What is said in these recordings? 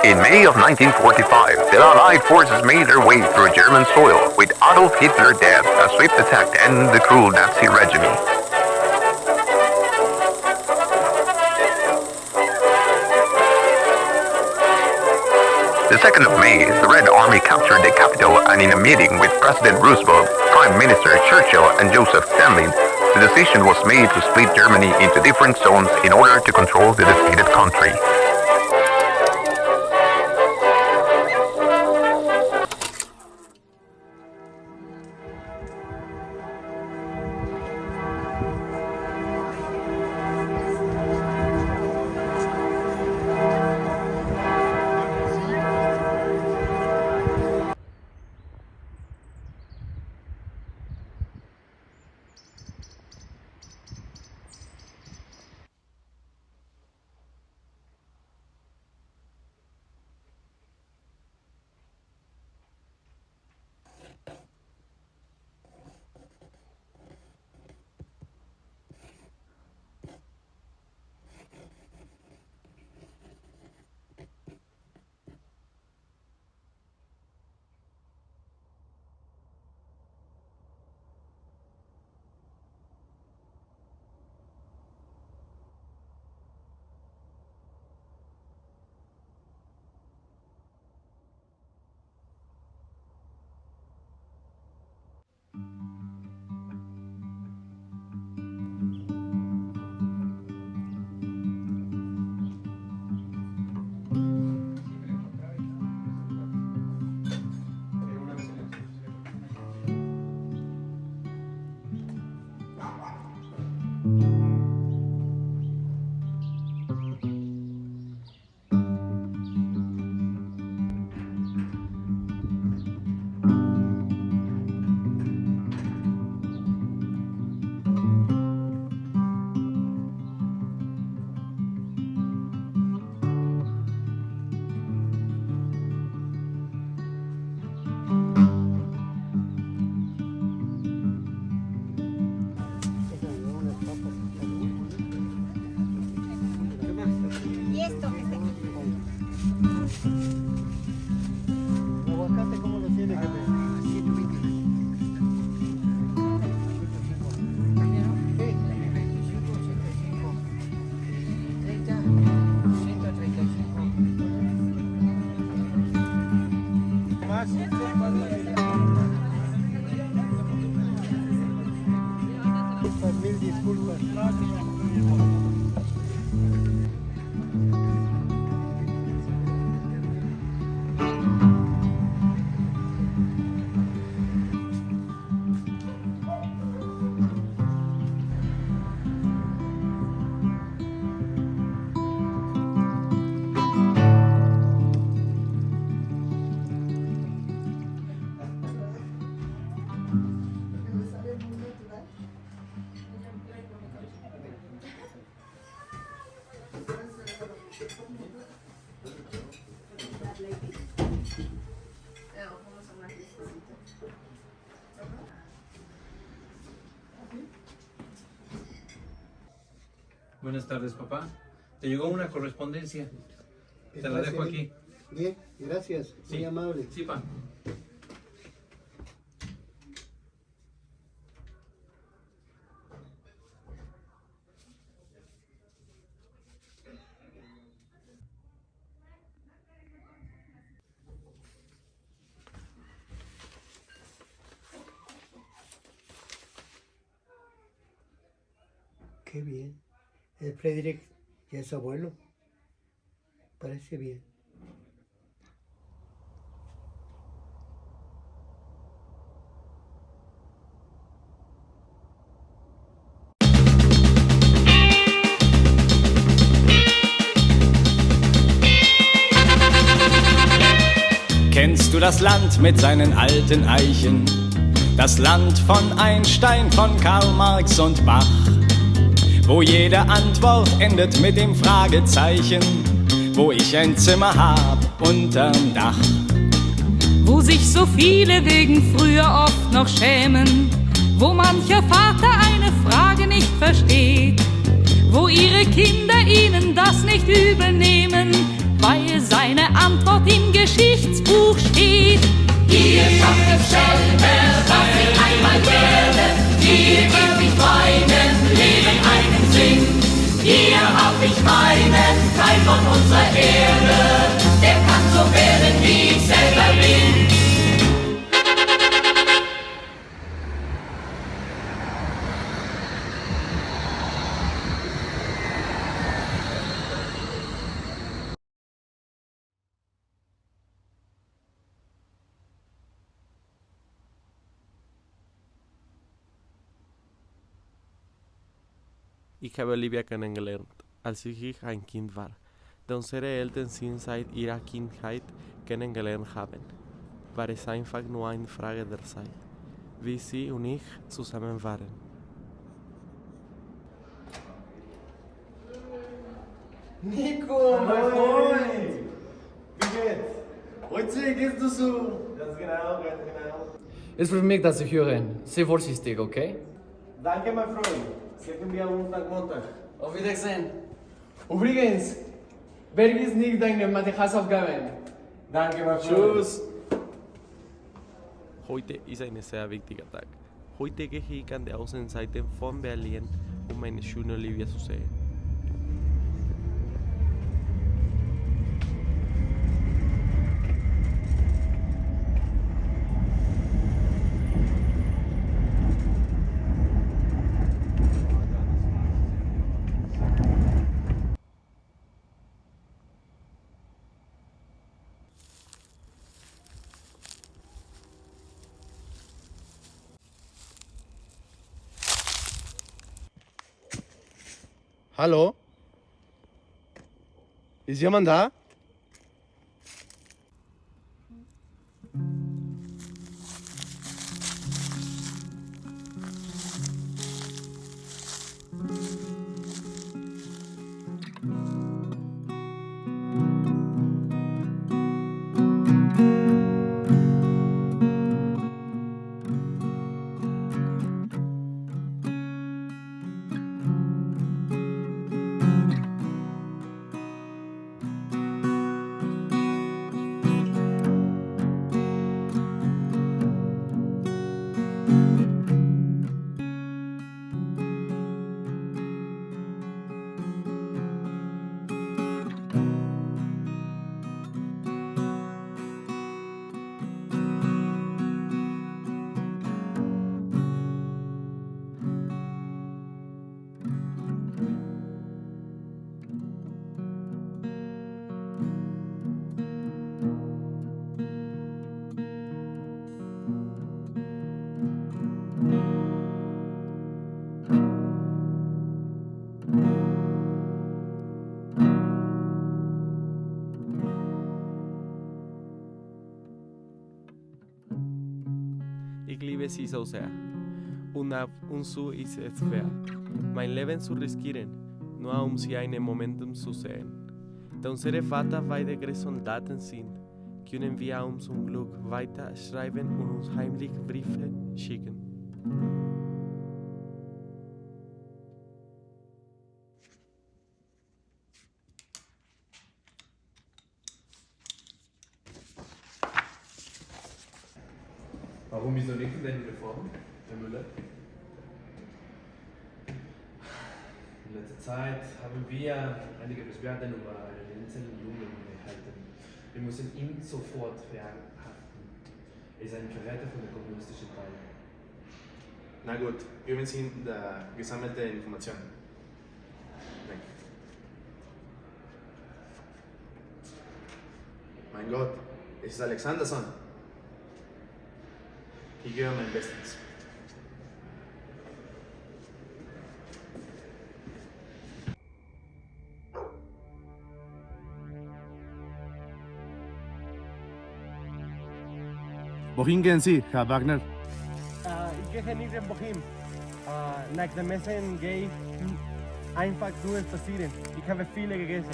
In May of 1945, the Allied forces made their way through German soil, with Adolf Hitler dead, a swift attack to end the cruel Nazi regime. The 2nd of May, the Red Army captured the capital, and in a meeting with President Roosevelt, Prime Minister Churchill, and Joseph Stalin, the decision was made to split Germany into different zones in order to control the defeated country. Buenas tardes, papá. Te llegó una correspondencia. Te la dejo aquí. Bien, gracias. Sí. Muy amable. Sí, pa. Qué bien. El Frederick ya es abuelo. Parece bien. Kennst du das Land mit seinen alten Eichen? Das Land von Einstein, von Karl Marx und Bach, wo jede Antwort endet mit dem Fragezeichen, wo ich ein Zimmer hab unterm Dach. Wo sich so viele wegen früher oft noch schämen, wo mancher Vater eine Frage nicht versteht, wo ihre Kinder ihnen das nicht übel nehmen, weil seine Antwort im Geschichtsbuch steht. Ihr schafft dasselbe, was ich einmal werde. Ihr gebt mich meinem Leben einen Sinn. Hier hab ich meinen Teil von unserer Erde. Der kann so werden, wie ich selber bin. Ich habe Olivia kennengelernt, als ich ein Kind war, da unsere Eltern sie seit ihrer Kindheit kennengelernt haben. War es einfach nur eine Frage der Zeit, wie sie und ich zusammen waren. Nico, mein Freund! Wie geht's? Heute gehst du so. Ganz genau, ganz genau. Es freut mich, dass Sie hören. Sei vorsichtig, okay? Danke, mein Freund. Sehen wir uns am Montag. Auf Wiedersehen. Übrigens, vergiss nicht deine Mathe-Hausaufgaben. Danke, mein Freund. Tschüss. Heute ist ein sehr wichtiger Tag. Heute gehe ich an der Außenseite von Berlin, um meine schöne Olivia zu sehen. Hallo? Ist jemand da? Ich liebe sie so sehr. Und ab und zu ist es schwer, mein Leben zu riskieren, nur um sie einen Moment zu sehen. Da unsere Vater beide Soldaten sind, können wir uns zum Glück weiter schreiben und uns heimlich Briefe schicken. Warum wieso nicht in deine Reform, Herr Müller? In letzter Zeit haben wir einige Beschwerden über einen einzelnen Jungen erhalten. Wir müssen ihn sofort verhaften. Er ist ein Verräter von der kommunistischen Partei. Na gut, geben Sie ihm die gesammelte Information. Weg. Mein Gott, es ist Alexanderson. Ich gebe mein Bestes. Wohin gehen Sie, Herr Wagner? Ich gehe nicht in Bochum. Nach dem Essen gehe ich einfach nur spazieren. Ich habe viele gegessen.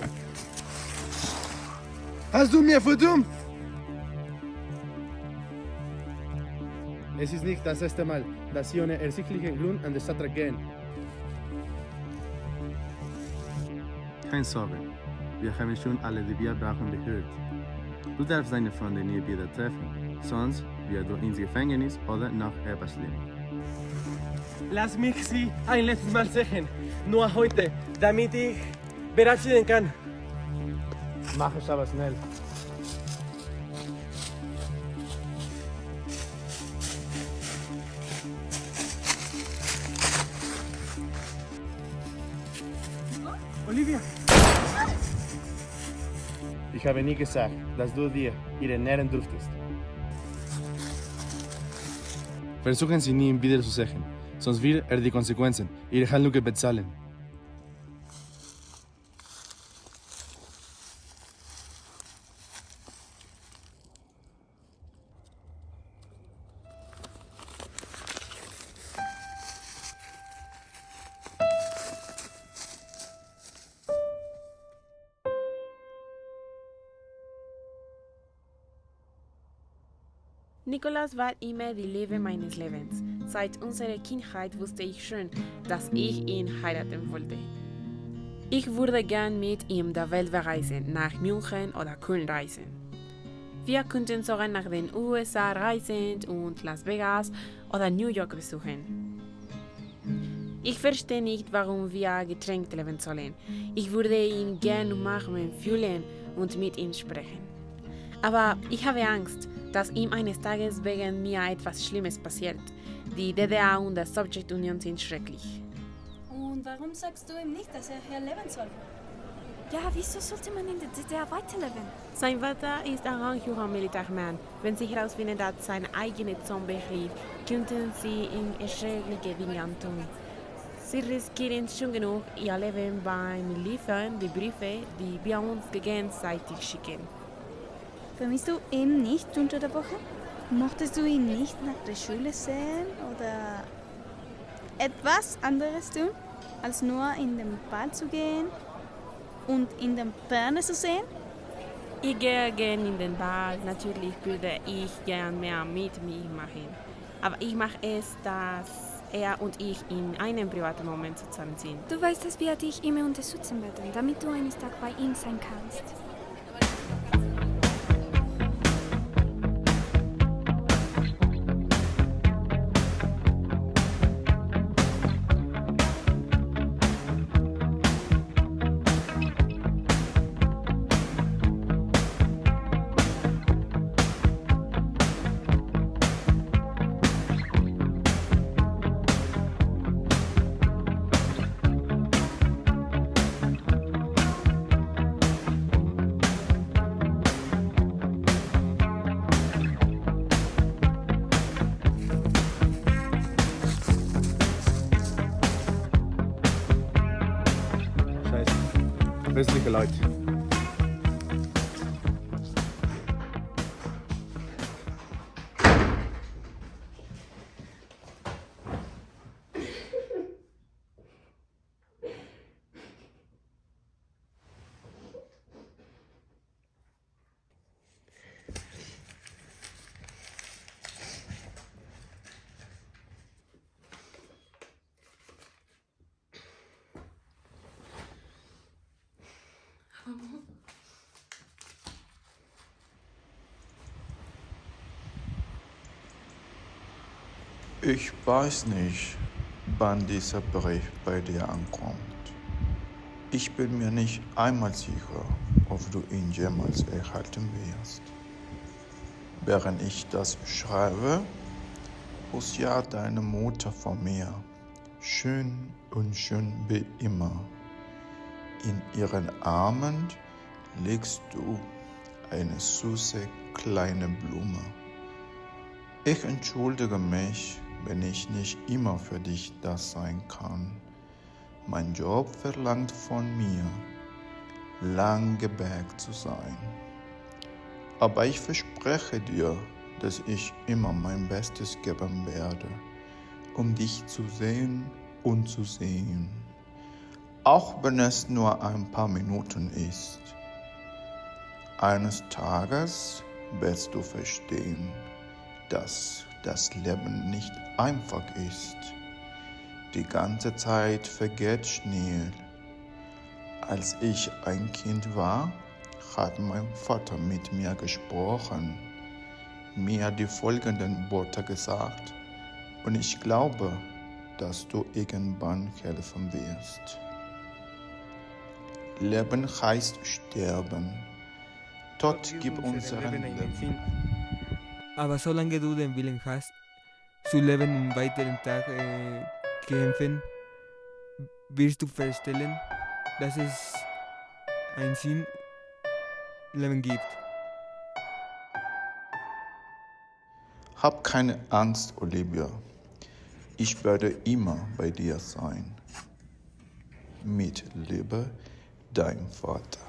Hast du mir verdummt? Es ist nicht das erste Mal, dass Sie ohne ersichtlichen Grund an den Stadtrat gehen. Keine Sorge. Wir haben schon alle, die wir brauchen, gehört. Du darfst deine Freunde nie wieder treffen, sonst wirst du ins Gefängnis oder noch etwas schlimmer. Lass mich Sie ein letztes Mal sehen, nur heute, damit ich verabschieden kann. Mach es aber schnell. Olivia! Ich habe nie gesagt, dass du dir ihre nähren durftest. Versuchen Sie nie, ihn wiederzusehen, sonst wird er die Konsequenzen ihrer Handlungen bezahlen. Nicolas war immer die Liebe meines Lebens. Seit unserer Kindheit wusste ich schon, dass ich ihn heiraten wollte. Ich würde gern mit ihm der Welt bereisen, nach München oder Köln reisen. Wir könnten sogar nach den USA reisen und Las Vegas oder New York besuchen. Ich verstehe nicht, warum wir getrennt leben sollen. Ich würde ihn gern umarmen, fühlen und mit ihm sprechen. Aber ich habe Angst, dass ihm eines Tages wegen mir etwas Schlimmes passiert. Die DDR und die Sowjetunion sind schrecklich. Und warum sagst du ihm nicht, dass er hier leben soll? Ja, wieso sollte man in der DDR weiterleben? Sein Vater ist ein Rangführer Militärmann. Wenn sich herausfindet, dass sein eigener Zombie lebt, könnten sie ihm schreckliche Dinge antun. Sie riskieren schon genug ihr Leben beim Liefern die Briefe, die wir uns gegenseitig schicken. Vermisst du ihn nicht unter der Woche? Mochtest du ihn nicht nach der Schule sehen oder etwas anderes tun, als nur in den Bad zu gehen und in den Ferne zu sehen? Ich gehe gern in den Bad. Natürlich würde ich gern mehr mit mir machen. Aber ich mache es, dass er und ich in einem privaten Moment zusammen sind. Du weißt, dass wir dich immer unterstützen werden, damit du eines Tages bei ihm sein kannst. Westliche Leute. Ich weiß nicht, wann dieser Brief bei dir ankommt. Ich bin mir nicht einmal sicher, ob du ihn jemals erhalten wirst. Während ich das schreibe, postiert deine Mutter von mir, schön und schön wie immer. In ihren Armen legst du eine süße kleine Blume. Ich entschuldige mich, wenn ich nicht immer für dich da sein kann. Mein Job verlangt von mir, Langeberg zu sein. Aber ich verspreche dir, dass ich immer mein Bestes geben werde, um dich zu sehen und zu sehen. Auch wenn es nur ein paar Minuten ist. Eines Tages wirst du verstehen, dass das Leben nicht einfach ist. Die ganze Zeit vergeht schnell. Als ich ein Kind war, hat mein Vater mit mir gesprochen, mir die folgenden Worte gesagt. Und ich glaube, dass du irgendwann helfen wirst. Leben heißt sterben. Tod gibt unseren Leben. Aber solange du den Willen hast, zu leben einen weiteren Tag kämpfen, wirst du feststellen, dass es einen Sinn Leben gibt. Hab keine Angst, Olivia. Ich werde immer bei dir sein. Mit Liebe, dein Vater.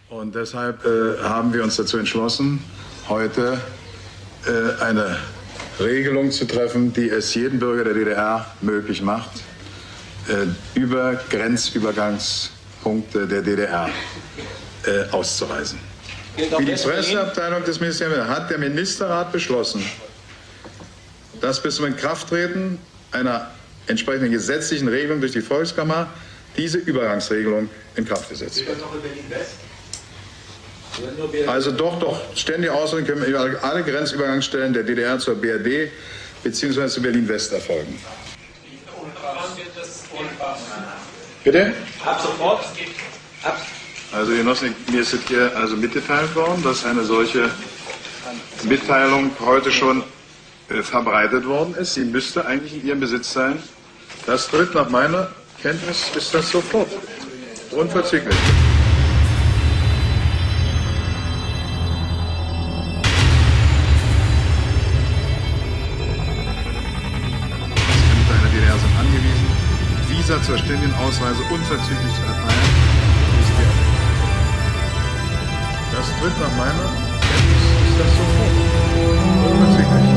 Und deshalb haben wir uns dazu entschlossen, heute eine Regelung zu treffen, die es jedem Bürger der DDR möglich macht, über Grenzübergangspunkte der DDR auszureisen. Wie die Presseabteilung des Ministeriums hat der Ministerrat beschlossen, dass bis zum Inkrafttreten einer entsprechenden gesetzlichen Regelung durch die Volkskammer diese Übergangsregelung in Kraft gesetzt wird. Also doch, ständige Ausreisen können über alle Grenzübergangsstellen der DDR zur BRD bzw. zu Berlin-West erfolgen. Bitte? Ab sofort. Also Genossen, mir ist hier also mitgeteilt worden, dass eine solche Mitteilung heute schon verbreitet worden ist. Sie müsste eigentlich in Ihrem Besitz sein. Das tritt nach meiner Kenntnis, ist das sofort. Unverzüglich. Visa zur ständigen Ausreise unverzüglich zu erteilen. Das tritt nach meiner Kenntnis, ist das sofort. Unverzüglich.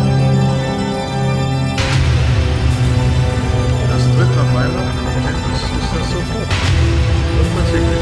Das tritt nach meiner Kenntnis, ist das sofort. Unverzüglich.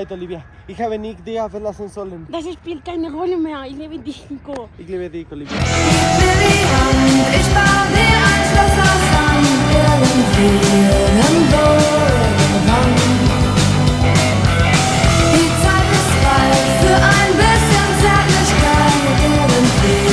leid, Olivia. Ich habe nicht dir verlassen sollen. Das spielt keine Rolle mehr. Ich liebe dich, Nico. Ich liebe dich, Olivia. Ich baue dir ein Schloss aus Sand, irgendwo. Die Zeit ist reif für ein bisschen Zärtlichkeit, irgendwo.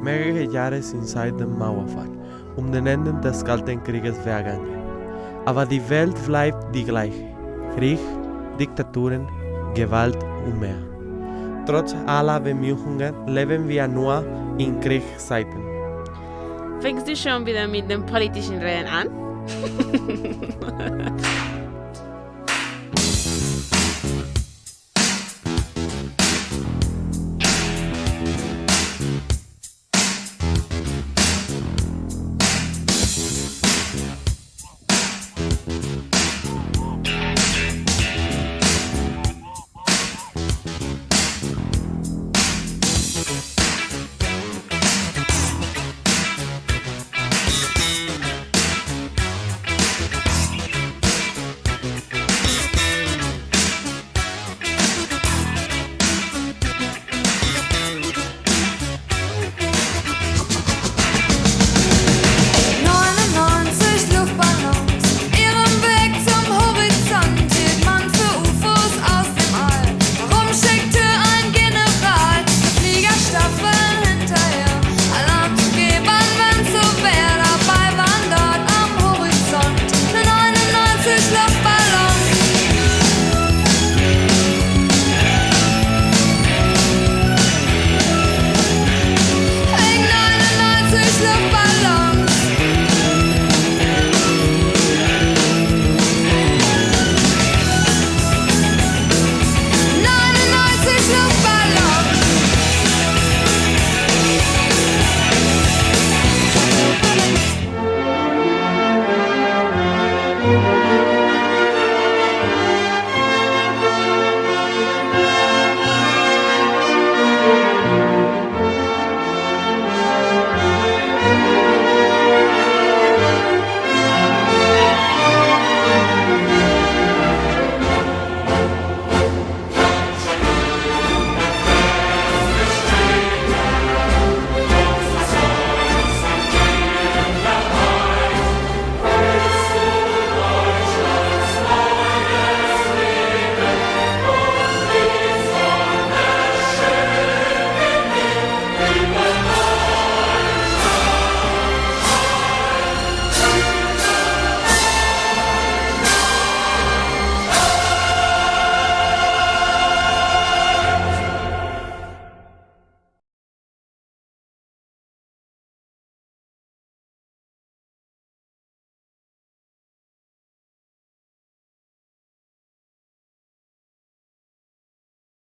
Mehrere Jahre sind seit dem Mauerfall den Ende des Kalten Krieges vergangen. Aber die Welt bleibt die gleiche. Krieg, Diktaturen, Gewalt und mehr. Trotz aller Bemühungen leben wir nur in Kriegszeiten. Fängst du schon wieder mit dem politischen Reden an?